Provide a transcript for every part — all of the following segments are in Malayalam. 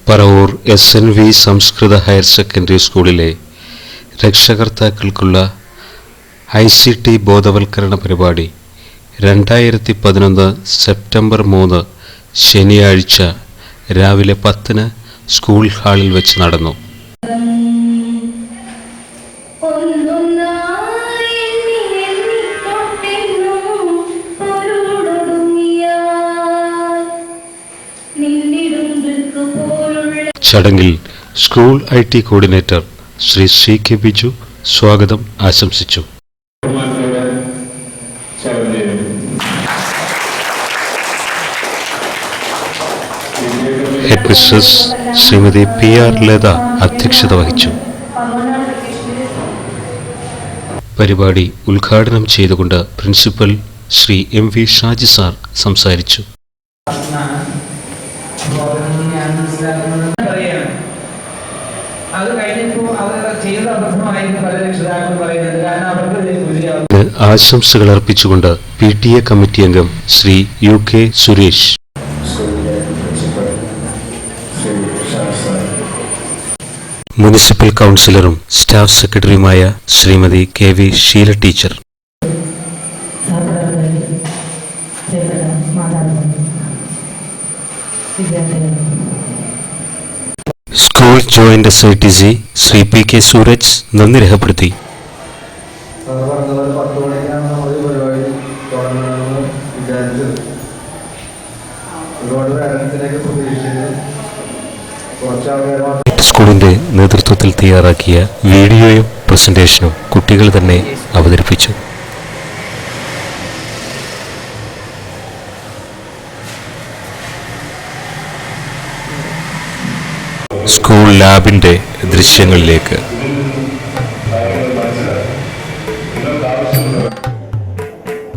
പറവൂർ SNV സംസ്കൃത ഹയർ സെക്കൻഡറി സ്കൂളിലെ രക്ഷകർത്താക്കൾക്കുള്ള ICT ബോധവൽക്കരണ പരിപാടി 2011 സെപ്റ്റംബർ 3 ശനിയാഴ്ച രാവിലെ 10-ന് സ്കൂൾ ഹാളിൽ വെച്ച് നടന്നു. ചടങ്ങിൽ school IT coordinator Shri CK Biju സ്വാഗതം ആശംസിച്ചു. Head mistress Shrimati PR Latha അധ്യക്ഷത വഹിച്ചു. പരിപാടി ഉദ്ഘാടനം ചെയ്തുകൊണ്ട് principal Shri MV Shaji sir സംസാരിച്ചു. ആശംസകൾ അർപ്പിച്ചുകൊണ്ട് PTA കമ്മിറ്റി അംഗം ശ്രീ UK സുരേഷ്, മുനിസിപ്പൽ കൗൺസിലറും സ്റ്റാഫ് സെക്രട്ടറിയുമായ Shrimati KV Sheela teacher, school joint SITC Shri PK Sooraj നന്ദി രേഖപ്പെടുത്തി. സ്കൂളിന്റെ നേതൃത്വത്തിൽ തയ്യാറാക്കിയ വീഡിയോയും പ്രസന്റേഷനും കുട്ടികൾ തന്നെ അവതരിപ്പിച്ചു. സ്കൂൾ ലാബിന്റെ ദൃശ്യങ്ങളിലേക്ക്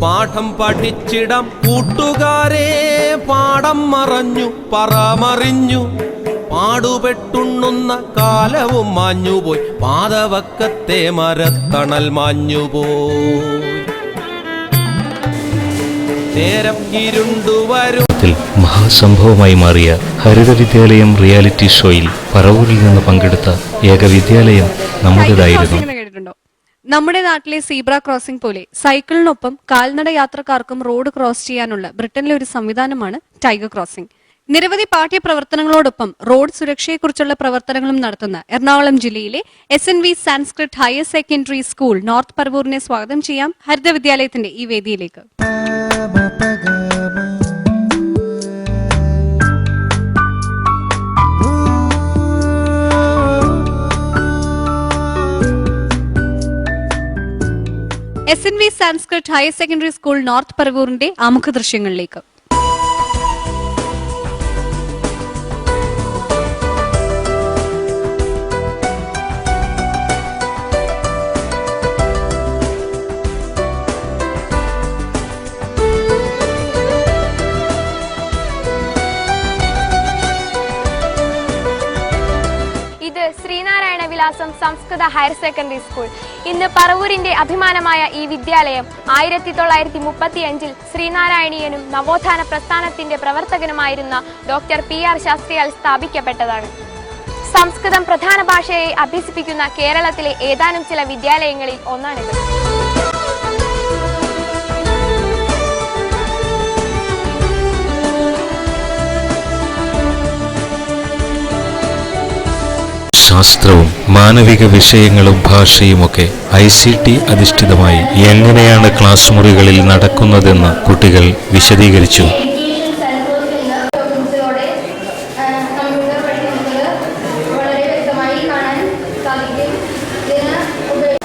പാഠം പഠിച്ചിടം കൂട്ടുകാരെ, പാഠം മറഞ്ഞു പറമറിഞ്ഞു, പാടുപെട്ടുണ്ണുന്ന കാലവും മാഞ്ഞുപോയി, പാതവക്കത്തെ മരത്തണൽ മാഞ്ഞുപോയി, നേരം ഇരുണ്ടുവരും. മഹാസംഭവമായി മാറിയ ഹരിത വിദ്യാലയം റിയാലിറ്റി ഷോയിൽ പറവൂരിൽ നിന്ന് പങ്കെടുത്ത ഏക വിദ്യാലയം നമ്മുടേതായിരുന്നു. നമ്മുടെ നാട്ടിലെ സീബ്ര ക്രോസിംഗ് പോലെ സൈക്കിളിനൊപ്പം കാൽനട യാത്രക്കാർക്കും റോഡ് ക്രോസ് ചെയ്യാനുള്ള ബ്രിട്ടനിലെ ഒരു സംവിധാനമാണ് ടൈഗർ ക്രോസിംഗ്. നിരവധി പാഠ്യ പ്രവർത്തനങ്ങളോടൊപ്പം റോഡ് സുരക്ഷയെക്കുറിച്ചുള്ള പ്രവർത്തനങ്ങളും നടത്തുന്ന എറണാകുളം ജില്ലയിലെ SNV Sanskrit higher secondary school north പറവൂരിനെ സ്വാഗതം ചെയ്യാം ഹരിത വിദ്യാലയത്തിന്റെ ഈ വേദിയിലേക്ക്. SNV Sanskrit higher secondary school north പറവൂരിന്റെ ആമുഖ ദൃശ്യങ്ങളിലേക്ക്. ശ്രീനാരായണ വിലാസം സംസ്കൃത ഹയർ സെക്കൻഡറി സ്കൂൾ. ഇന്ന് പറവൂരിന്റെ അഭിമാനമായ ഈ വിദ്യാലയം 1935 ശ്രീനാരായണീയനും നവോത്ഥാന പ്രസ്ഥാനത്തിന്റെ പ്രവർത്തകനുമായിരുന്ന ഡോക്ടർ PR ശാസ്ത്രിയാൽ സ്ഥാപിക്കപ്പെട്ടതാണ്. സംസ്കൃതം പ്രധാന ഭാഷയായി അഭ്യസിപ്പിക്കുന്ന കേരളത്തിലെ ഏതാനും ചില വിദ്യാലയങ്ങളിൽ ഒന്നാണിത്. ശാസ്ത്രവും മാനവിക വിഷയങ്ങളും ഭാഷയുമൊക്കെ ICT അധിഷ്ഠിതമായി എങ്ങനെയാണ് ക്ലാസ് മുറികളിൽ നടക്കുന്നതെന്ന് കുട്ടികൾ വിശദീകരിച്ചു.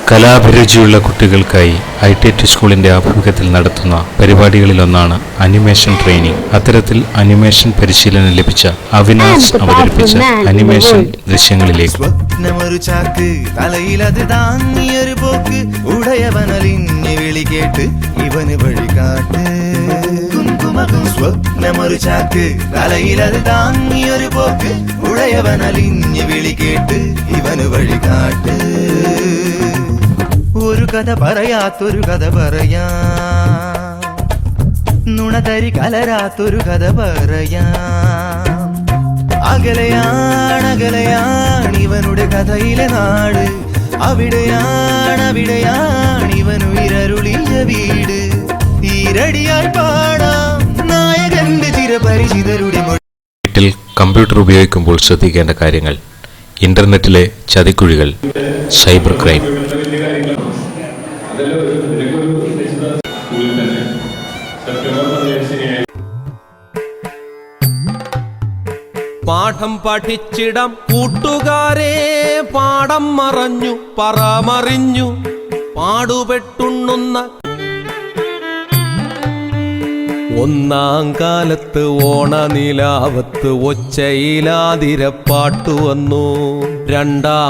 കലാഭിരുചിയുള്ള കുട്ടികൾക്കായി ITT സ്കൂളിന്റെ ആഭിമുഖ്യത്തിൽ നടത്തുന്ന പരിപാടികളിലൊന്നാണ് അനിമേഷൻ ട്രെയിനിങ്. അത്തരത്തിൽ അനിമേഷൻ പരിശീലനം ലഭിച്ച അവിനാശ് അവതരിപ്പിച്ച അനിമേഷൻ ദൃശ്യങ്ങളിലേക്ക്. സ്വപ്നമൊരു ചാക്ക് തലയിലത് താങ്ങിയൊരു പോക്ക്, ഉടയവനലിഞ്ഞ് വിളി കേട്ട് ഇവന് വഴികാട്ട്. സ്വപ്നമൊരു ചാക്ക് തലയിലത് താങ്ങിയൊരു പോക്ക്, ഉടയവനലിഞ്ഞ് വിളി കേട്ട് ഇവന് വഴികാട്ട്. ഒരു കഥ പറയാത്തൊരു കഥ പറയാ, നുണതരി കലരാത്തൊരു കഥ പറയാ, അകലെയാണ് ഇവനുടെ കഥയിലെ നാട്, അവിടെയാണ് ഇവനുയരരുളിയ വീട്. ഈരടിയായി പാടാം നായകന്റെ ചിരപരിചിതരുടെ മൊഴി. വീട്ടിൽ കമ്പ്യൂട്ടർ ഉപയോഗിക്കുമ്പോൾ ശ്രദ്ധിക്കേണ്ട കാര്യങ്ങൾ: ഇന്റർനെറ്റിലെ ചതിക്കുഴികൾ, സൈബർ ക്രൈം. പാഠം പഠിച്ചിടം കൂട്ടുകാരെ, പാഠം മറഞ്ഞു പറമറിഞ്ഞു പാടുപെട്ടുണ്ണുന്ന ഒന്നാം കാലത്ത് ഓണനിലാവത്ത് ഒച്ചയിലാതിരപ്പാട്ടു വന്നു. രണ്ടാം